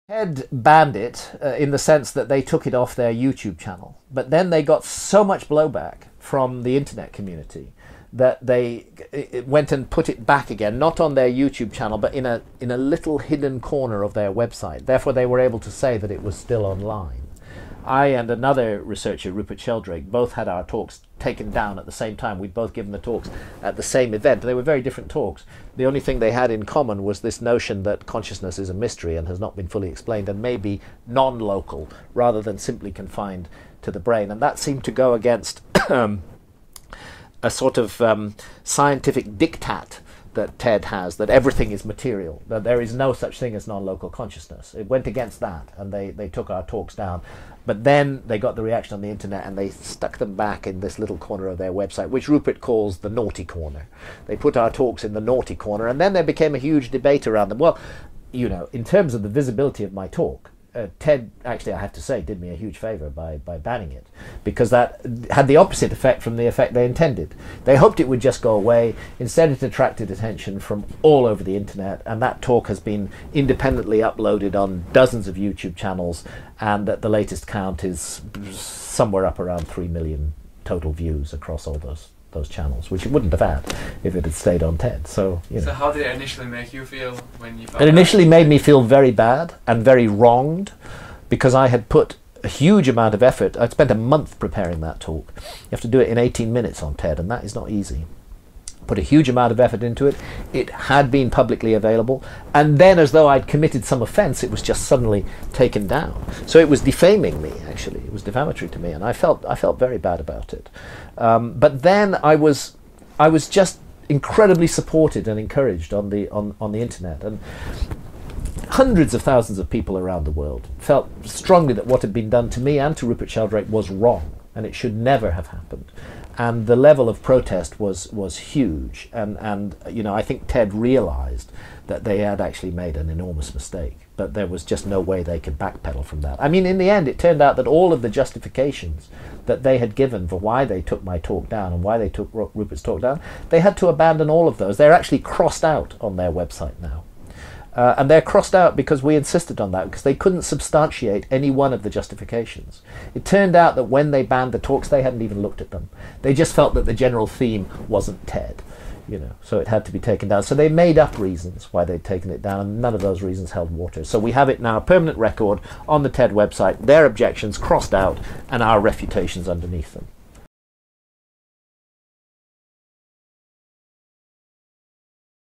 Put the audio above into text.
TED banned it in the sense that they took it off their YouTube channel. But then they got so much blowback from the internet community that they went and put it back again, not on their YouTube channel, but in a little hidden corner of their website. Therefore, they were able to say that it was still online. I and another researcher, Rupert Sheldrake, both had our talks taken down at the same time. We'd both given the talks at the same event. They were very different talks. The only thing they had in common was this notion that consciousness is a mystery and has not been fully explained and may be non-local rather than simply confined to the brain. And that seemed to go against a sort of scientific diktat that TED has, that everything is material, that there is no such thing as non-local consciousness. It went against that, and they took our talks down. But then they got the reaction on the internet, and they stuck them back in this little corner of their website, which Rupert calls the naughty corner. They put our talks in the naughty corner, and then there became a huge debate around them. Well, you know, in terms of the visibility of my talk, TED, actually, I have to say, did me a huge favour by banning it, because that had the opposite effect from the effect they intended. They hoped it would just go away. Instead, it attracted attention from all over the internet, and that talk has been independently uploaded on dozens of YouTube channels, and at the latest count is somewhere up around 3 million total views across all those channels, which it wouldn't have had if it had stayed on TED. So, you know. So how did it initially make you feel when you found It initially made me feel very bad and very wronged, because I had put a huge amount of effort. I'd spent a month preparing that talk. You have to do it in 18 minutes on TED, and that is not easy. Put a huge amount of effort into it. It had been publicly available, and then, as though I'd committed some offence, it was just suddenly taken down. So it was defaming me, actually. It was defamatory to me, and I felt very bad about it. But then I was just incredibly supported and encouraged on the internet, and hundreds of thousands of people around the world felt strongly that what had been done to me and to Rupert Sheldrake was wrong, and it should never have happened. And the level of protest was huge, and you know, I think TED realised that they had actually made an enormous mistake, but there was just no way they could backpedal from that. I mean, in the end, it turned out that all of the justifications that they had given for why they took my talk down and why they took Rupert's talk down, they had to abandon all of those. They're actually crossed out on their website now. And they're crossed out because we insisted on that, because they couldn't substantiate any one of the justifications. It turned out that when they banned the talks, they hadn't even looked at them. They just felt that the general theme wasn't TED, you know, so it had to be taken down. So they made up reasons why they'd taken it down, and none of those reasons held water. So we have it now, a permanent record on the TED website, their objections crossed out and our refutations underneath them.